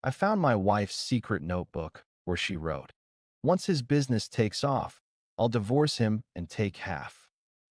I found my wife's secret notebook where she wrote, "Once his business takes off, I'll divorce him and take half."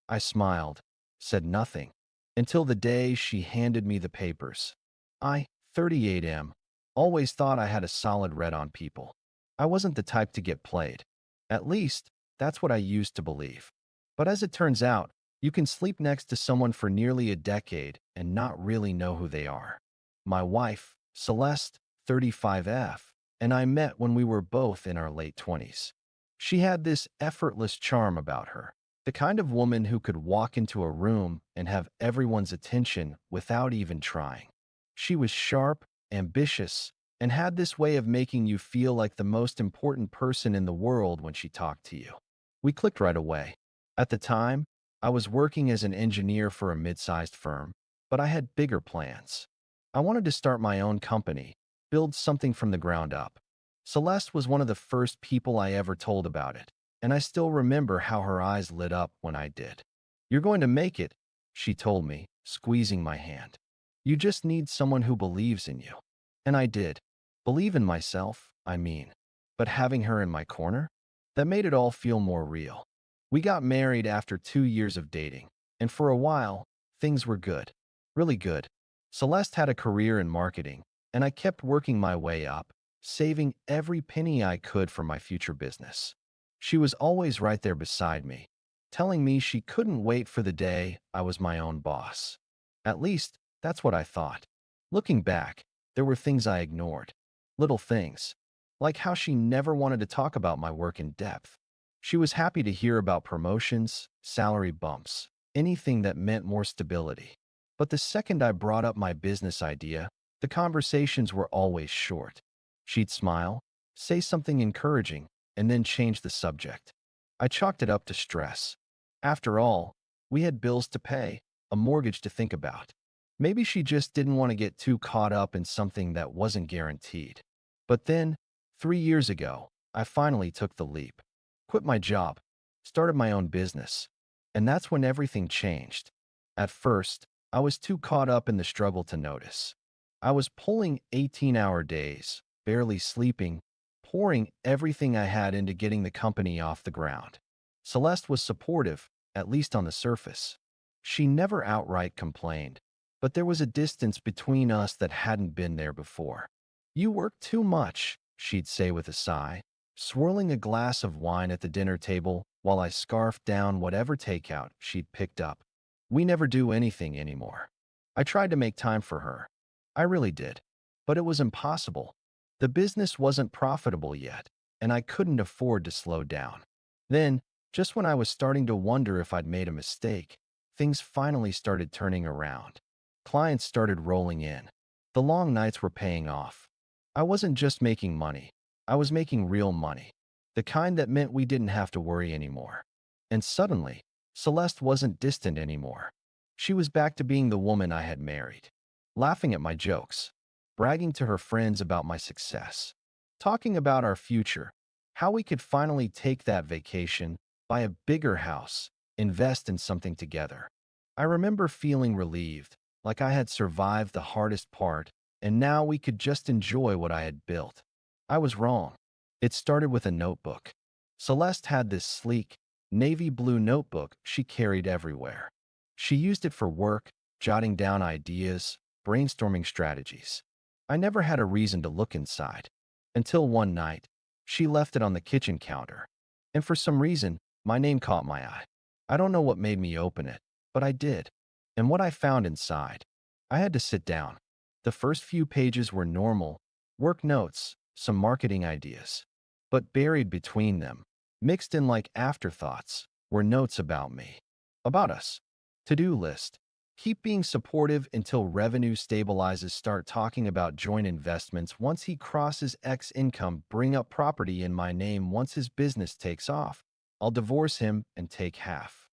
I smiled, said nothing, until the day she handed me the papers. I, 38M, always thought I had a solid read on people. I wasn't the type to get played. At least, that's what I used to believe. But as it turns out, you can sleep next to someone for nearly a decade and not really know who they are. My wife, Celeste, 35F, and I met when we were both in our late 20s. She had this effortless charm about her, the kind of woman who could walk into a room and have everyone's attention without even trying. She was sharp, ambitious, and had this way of making you feel like the most important person in the world when she talked to you. We clicked right away. At the time, I was working as an engineer for a mid-sized firm, but I had bigger plans. I wanted to start my own company, build something from the ground up. Celeste was one of the first people I ever told about it, and I still remember how her eyes lit up when I did. "You're going to make it," she told me, squeezing my hand. "You just need someone who believes in you." And I did. Believe in myself, I mean. But having her in my corner? That made it all feel more real. We got married after 2 years of dating, and for a while, things were good. Really good. Celeste had a career in marketing, and I kept working my way up, saving every penny I could for my future business. She was always right there beside me, telling me she couldn't wait for the day I was my own boss. At least, that's what I thought. Looking back, there were things I ignored. Little things, like how she never wanted to talk about my work in depth. She was happy to hear about promotions, salary bumps, anything that meant more stability. But the second I brought up my business idea, the conversations were always short. She'd smile, say something encouraging, and then change the subject. I chalked it up to stress. After all, we had bills to pay, a mortgage to think about. Maybe she just didn't want to get too caught up in something that wasn't guaranteed. But then, 3 years ago, I finally took the leap. Quit my job, started my own business. And that's when everything changed. At first, I was too caught up in the struggle to notice. I was pulling 18-hour days, barely sleeping, pouring everything I had into getting the company off the ground. Celeste was supportive, at least on the surface. She never outright complained, but there was a distance between us that hadn't been there before. "You work too much," she'd say with a sigh, swirling a glass of wine at the dinner table while I scarfed down whatever takeout she'd picked up. We never do anything anymore. I tried to make time for her. I really did. But it was impossible. The business wasn't profitable yet, and I couldn't afford to slow down. Then, just when I was starting to wonder if I'd made a mistake, things finally started turning around. Clients started rolling in. The long nights were paying off. I wasn't just making money. I was making real money. The kind that meant we didn't have to worry anymore. And suddenly, Celeste wasn't distant anymore. She was back to being the woman I had married, laughing at my jokes, bragging to her friends about my success, talking about our future, how we could finally take that vacation, buy a bigger house, invest in something together. I remember feeling relieved, like I had survived the hardest part, and now we could just enjoy what I had built. I was wrong. It started with a notebook. Celeste had this sleek, navy blue notebook she carried everywhere. She used it for work, jotting down ideas, brainstorming strategies. I never had a reason to look inside. Until one night, she left it on the kitchen counter. And for some reason, my name caught my eye. I don't know what made me open it, but I did. And what I found inside, I had to sit down. The first few pages were normal, work notes, some marketing ideas. But buried between them, mixed in like afterthoughts, were notes about me. About us. To-do list. Keep being supportive until revenue stabilizes. Start talking about joint investments. Once he crosses X income, bring up property in my name. Once his business takes off, I'll divorce him and take half.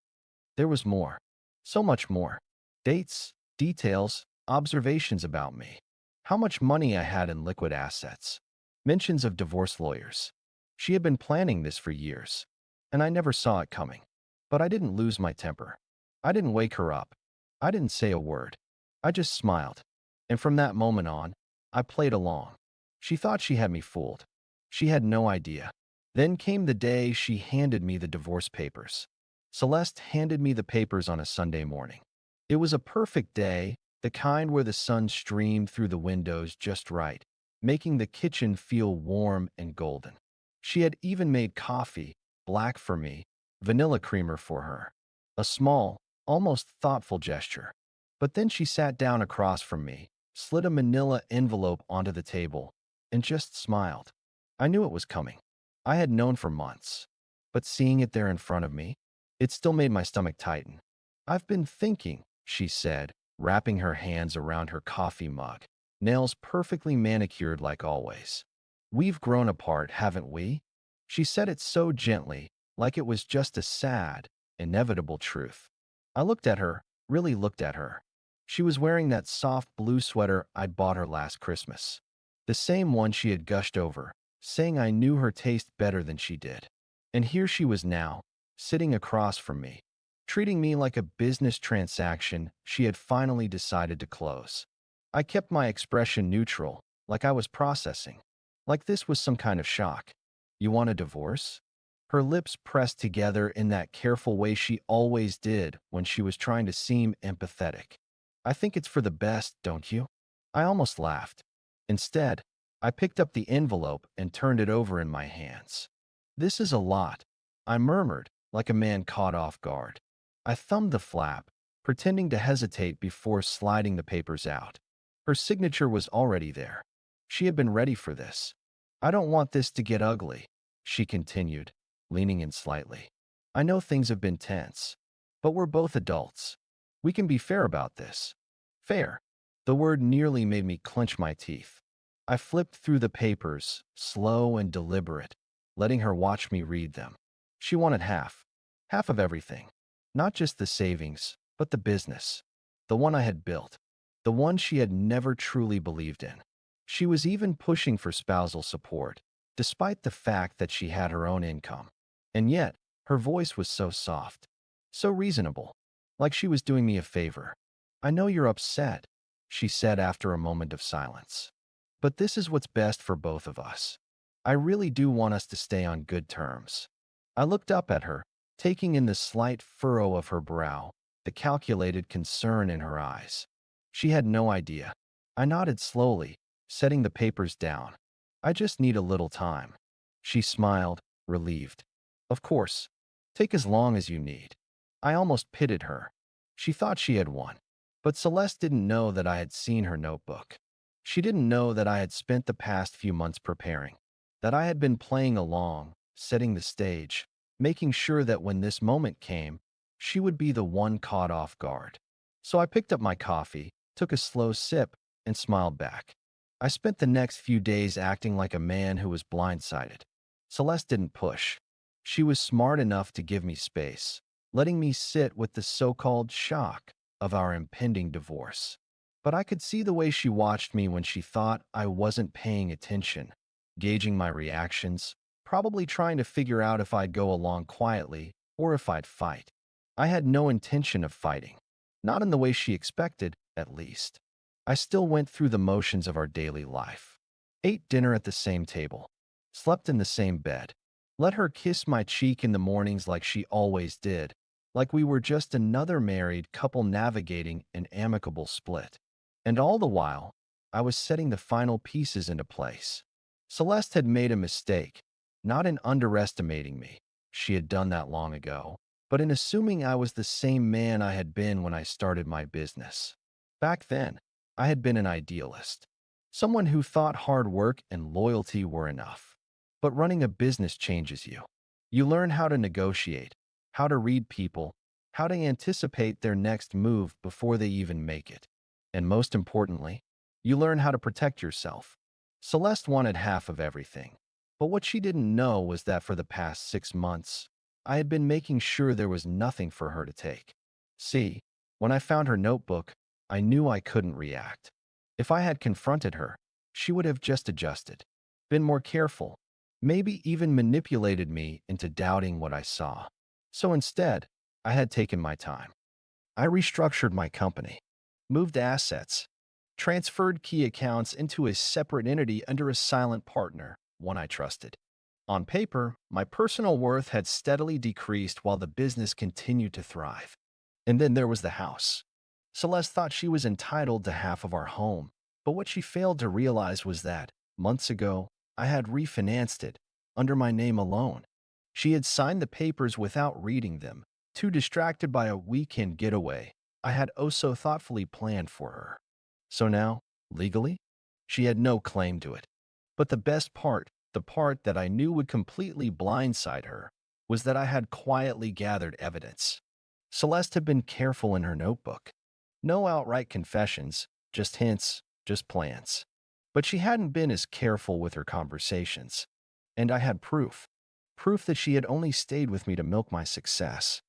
There was more. So much more. Dates, details, observations about me. How much money I had in liquid assets. Mentions of divorce lawyers. She had been planning this for years, and I never saw it coming. But I didn't lose my temper. I didn't wake her up. I didn't say a word. I just smiled. And from that moment on, I played along. She thought she had me fooled. She had no idea. Then came the day she handed me the divorce papers. Celeste handed me the papers on a Sunday morning. It was a perfect day, the kind where the sun streamed through the windows just right, making the kitchen feel warm and golden. She had even made coffee, black for me, vanilla creamer for her. A small, almost thoughtful gesture. But then she sat down across from me, slid a manila envelope onto the table, and just smiled. I knew it was coming. I had known for months. But seeing it there in front of me, it still made my stomach tighten. "I've been thinking," she said, wrapping her hands around her coffee mug, nails perfectly manicured like always. "We've grown apart, haven't we?" She said it so gently, like it was just a sad, inevitable truth. I looked at her, really looked at her. She was wearing that soft blue sweater I'd bought her last Christmas. The same one she had gushed over, saying I knew her taste better than she did. And here she was now, sitting across from me, treating me like a business transaction she had finally decided to close. I kept my expression neutral, like I was processing, like this was some kind of shock. "You want a divorce?" Her lips pressed together in that careful way she always did when she was trying to seem empathetic. "I think it's for the best, don't you?" I almost laughed. Instead, I picked up the envelope and turned it over in my hands. "This is a lot," I murmured, like a man caught off guard. I thumbed the flap, pretending to hesitate before sliding the papers out. Her signature was already there. She had been ready for this. "I don't want this to get ugly," she continued, leaning in slightly. "I know things have been tense, but we're both adults. We can be fair about this." Fair. The word nearly made me clench my teeth. I flipped through the papers, slow and deliberate, letting her watch me read them. She wanted half. Half of everything. Not just the savings, but the business. The one I had built. The one she had never truly believed in. She was even pushing for spousal support, despite the fact that she had her own income. And yet, her voice was so soft, so reasonable, like she was doing me a favor. "I know you're upset," she said after a moment of silence. "But this is what's best for both of us. I really do want us to stay on good terms." I looked up at her, taking in the slight furrow of her brow, the calculated concern in her eyes. She had no idea. I nodded slowly, setting the papers down. "I just need a little time." She smiled, relieved. "Of course. Take as long as you need." I almost pitied her. She thought she had won. But Celeste didn't know that I had seen her notebook. She didn't know that I had spent the past few months preparing, that I had been playing along, setting the stage, making sure that when this moment came, she would be the one caught off guard. So I picked up my coffee, took a slow sip, and smiled back. I spent the next few days acting like a man who was blindsided. Celeste didn't push. She was smart enough to give me space, letting me sit with the so-called shock of our impending divorce. But I could see the way she watched me when she thought I wasn't paying attention, gauging my reactions, probably trying to figure out if I'd go along quietly or if I'd fight. I had no intention of fighting, not in the way she expected, at least. I still went through the motions of our daily life. Ate dinner at the same table, slept in the same bed, let her kiss my cheek in the mornings like she always did, like we were just another married couple navigating an amicable split. And all the while, I was setting the final pieces into place. Celeste had made a mistake, not in underestimating me. She had done that long ago, but in assuming I was the same man I had been when I started my business. Back then, I had been an idealist, someone who thought hard work and loyalty were enough. But running a business changes you. You learn how to negotiate, how to read people, how to anticipate their next move before they even make it. And most importantly, you learn how to protect yourself. Celeste wanted half of everything. But what she didn't know was that for the past 6 months, I had been making sure there was nothing for her to take. See, when I found her notebook, I knew I couldn't react. If I had confronted her, she would have just adjusted, been more careful, maybe even manipulated me into doubting what I saw. So instead, I had taken my time. I restructured my company, moved assets, transferred key accounts into a separate entity under a silent partner, one I trusted. On paper, my personal worth had steadily decreased while the business continued to thrive. And then there was the house. Celeste thought she was entitled to half of our home, but what she failed to realize was that, months ago, I had refinanced it, under my name alone. She had signed the papers without reading them, too distracted by a weekend getaway I had oh so thoughtfully planned for her. So now, legally, she had no claim to it. But the best part, the part that I knew would completely blindside her, was that I had quietly gathered evidence. Celeste had been careful in her notebook. No outright confessions, just hints, just plans. But she hadn't been as careful with her conversations. And I had proof. Proof that she had only stayed with me to milk my success.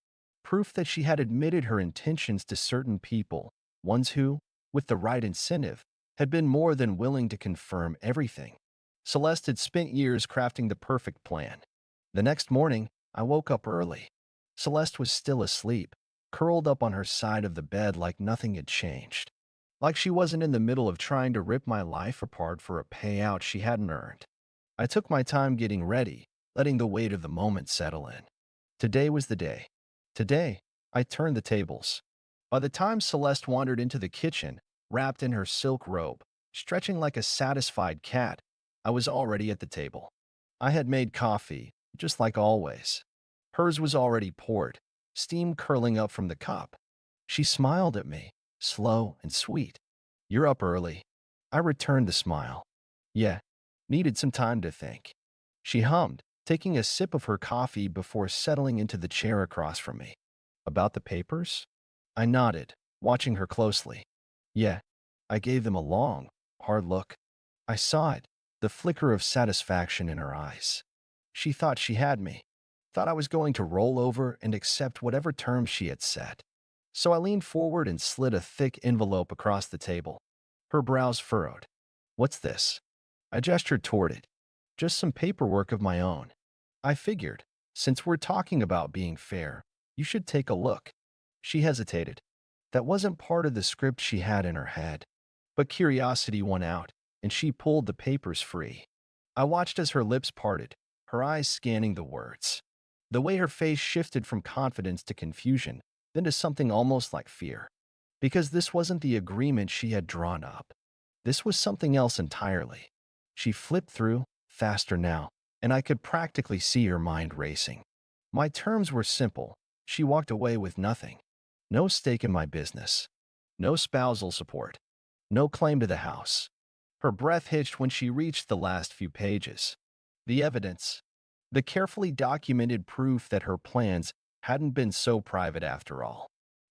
Proof that she had admitted her intentions to certain people, ones who, with the right incentive, had been more than willing to confirm everything. Celeste had spent years crafting the perfect plan. The next morning, I woke up early. Celeste was still asleep, curled up on her side of the bed like nothing had changed. Like she wasn't in the middle of trying to rip my life apart for a payout she hadn't earned. I took my time getting ready, letting the weight of the moment settle in. Today was the day. Today, I turned the tables. By the time Celeste wandered into the kitchen, wrapped in her silk robe, stretching like a satisfied cat, I was already at the table. I had made coffee, just like always. Hers was already poured, steam curling up from the cup. She smiled at me, slow and sweet. "You're up early." I returned the smile. "Yeah, needed some time to think." She hummed, taking a sip of her coffee before settling into the chair across from me. "About the papers?" I nodded, watching her closely. "Yeah." I gave them a long, hard look. I saw it, the flicker of satisfaction in her eyes. She thought she had me, thought I was going to roll over and accept whatever terms she had set. So I leaned forward and slid a thick envelope across the table. Her brows furrowed. "What's this?" I gestured toward it. "Just some paperwork of my own. I figured, since we're talking about being fair, you should take a look." She hesitated. That wasn't part of the script she had in her head. But curiosity won out, and she pulled the papers free. I watched as her lips parted, her eyes scanning the words. The way her face shifted from confidence to confusion, then to something almost like fear. Because this wasn't the agreement she had drawn up. This was something else entirely. She flipped through, faster now, and I could practically see her mind racing. My terms were simple. She walked away with nothing. No stake in my business. No spousal support. No claim to the house. Her breath hitched when she reached the last few pages. The evidence. The carefully documented proof that her plans hadn't been so private after all.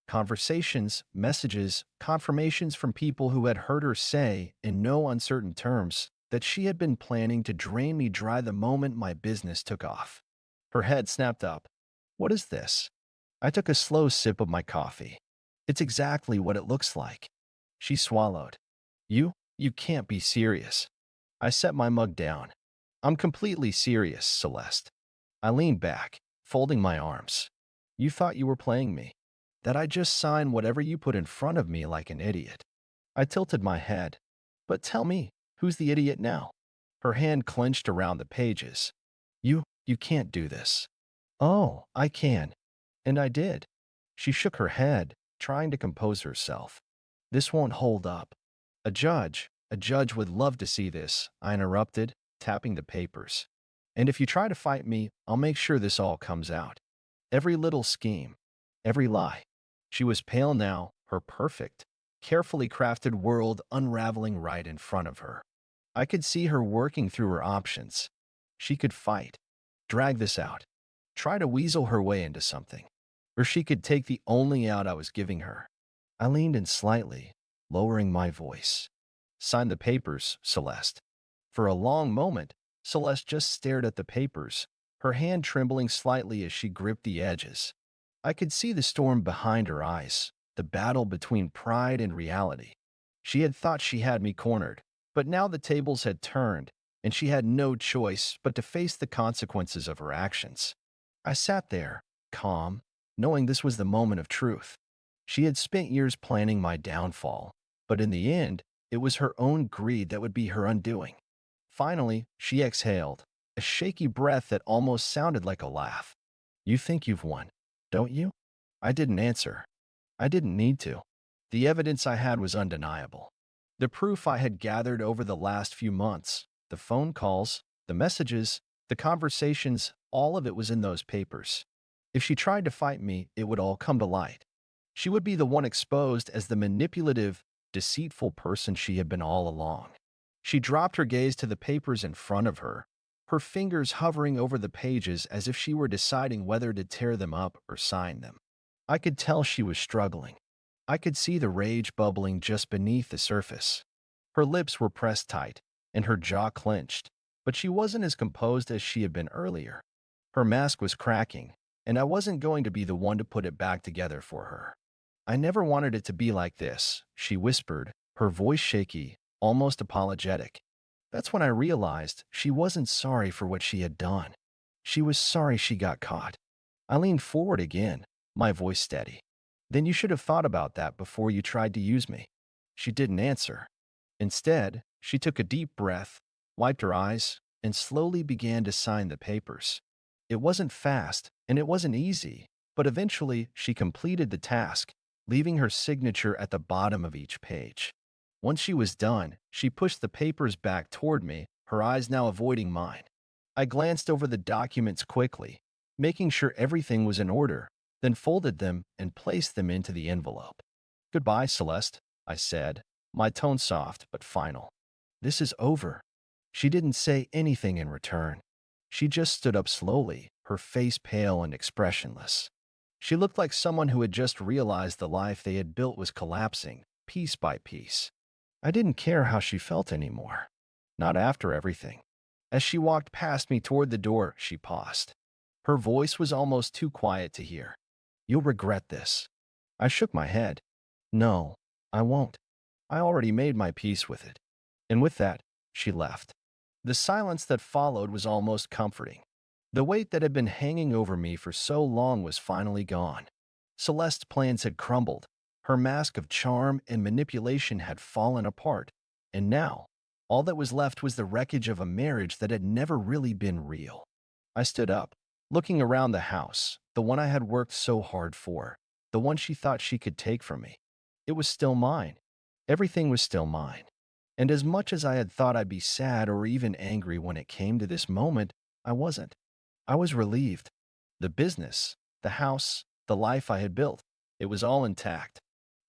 Conversations, messages, confirmations from people who had heard her say, in no uncertain terms, that she had been planning to drain me dry the moment my business took off. Her head snapped up. "What is this?" I took a slow sip of my coffee. "It's exactly what it looks like." She swallowed. You can't be serious." I set my mug down. "I'm completely serious, Celeste." I leaned back, folding my arms. "You thought you were playing me? That I just sign whatever you put in front of me like an idiot?" I tilted my head. "But tell me, who's the idiot now?" Her hand clenched around the pages. You can't do this." "Oh, I can." And I did. She shook her head, trying to compose herself. "This won't hold up." A judge would love to see this," I interrupted, tapping the papers. "And if you try to fight me, I'll make sure this all comes out. Every little scheme, every lie." She was pale now, her perfect, carefully crafted world unraveling right in front of her. I could see her working through her options. She could fight, drag this out, try to weasel her way into something. Or she could take the only out I was giving her. I leaned in slightly, lowering my voice. "Sign the papers, Celeste." For a long moment, Celeste just stared at the papers, her hand trembling slightly as she gripped the edges. I could see the storm behind her eyes, the battle between pride and reality. She had thought she had me cornered, but now the tables had turned, and she had no choice but to face the consequences of her actions. I sat there, calm, knowing this was the moment of truth. She had spent years planning my downfall, but in the end, It was her own greed that would be her undoing. Finally, she exhaled, a shaky breath that almost sounded like a laugh. You think you've won, don't you? I didn't answer. I didn't need to. The evidence I had was undeniable. The proof I had gathered over the last few months, the phone calls, the messages, the conversations, all of it was in those papers. If she tried to fight me, it would all come to light. She would be the one exposed as the manipulative, deceitful person she had been all along. She dropped her gaze to the papers in front of her, her fingers hovering over the pages as if she were deciding whether to tear them up or sign them. I could tell she was struggling. I could see the rage bubbling just beneath the surface. Her lips were pressed tight, and her jaw clenched, but she wasn't as composed as she had been earlier. Her mask was cracking, and I wasn't going to be the one to put it back together for her. I never wanted it to be like this, she whispered, her voice shaky, almost apologetic. That's when I realized she wasn't sorry for what she had done. She was sorry she got caught. I leaned forward again, my voice steady. Then you should have thought about that before you tried to use me. She didn't answer. Instead, she took a deep breath, wiped her eyes, and slowly began to sign the papers. It wasn't fast, and it wasn't easy, but eventually she completed the task, leaving her signature at the bottom of each page. Once she was done, she pushed the papers back toward me, her eyes now avoiding mine. I glanced over the documents quickly, making sure everything was in order, then folded them and placed them into the envelope. Goodbye, Celeste, I said, my tone soft but final. This is over. She didn't say anything in return. She just stood up slowly, her face pale and expressionless. She looked like someone who had just realized the life they had built was collapsing, piece by piece. I didn't care how she felt anymore. Not after everything. As she walked past me toward the door, she paused. Her voice was almost too quiet to hear. You'll regret this. I shook my head. No, I won't. I already made my peace with it. And with that, she left. The silence that followed was almost comforting. The weight that had been hanging over me for so long was finally gone. Celeste's plans had crumbled. Her mask of charm and manipulation had fallen apart. And now, all that was left was the wreckage of a marriage that had never really been real. I stood up, looking around the house, the one I had worked so hard for, the one she thought she could take from me. It was still mine. Everything was still mine. And as much as I had thought I'd be sad or even angry when it came to this moment, I wasn't. I was relieved. The business, the house, the life I had built, it was all intact.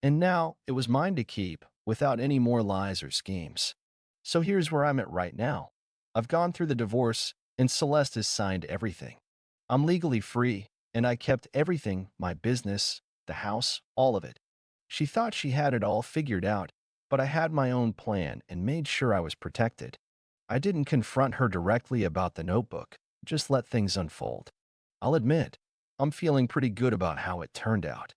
And now it was mine to keep without any more lies or schemes. So here's where I'm at right now. I've gone through the divorce, and Celeste has signed everything. I'm legally free, and I kept everything, my business, the house, all of it. She thought she had it all figured out, but I had my own plan and made sure I was protected. I didn't confront her directly about the notebook, just let things unfold. I'll admit, I'm feeling pretty good about how it turned out.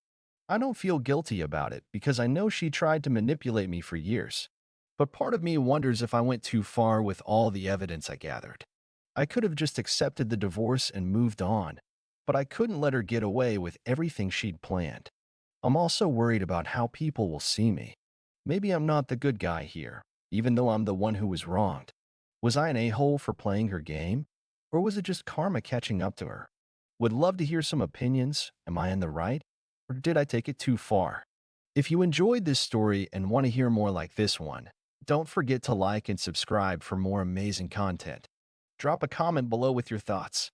I don't feel guilty about it because I know she tried to manipulate me for years. But part of me wonders if I went too far with all the evidence I gathered. I could have just accepted the divorce and moved on, but I couldn't let her get away with everything she'd planned. I'm also worried about how people will see me. Maybe I'm not the good guy here, even though I'm the one who was wronged. Was I an a-hole for playing her game? Or was it just karma catching up to her? Would love to hear some opinions. Am I in the right? Or did I take it too far? If you enjoyed this story and want to hear more like this one, don't forget to like and subscribe for more amazing content. Drop a comment below with your thoughts.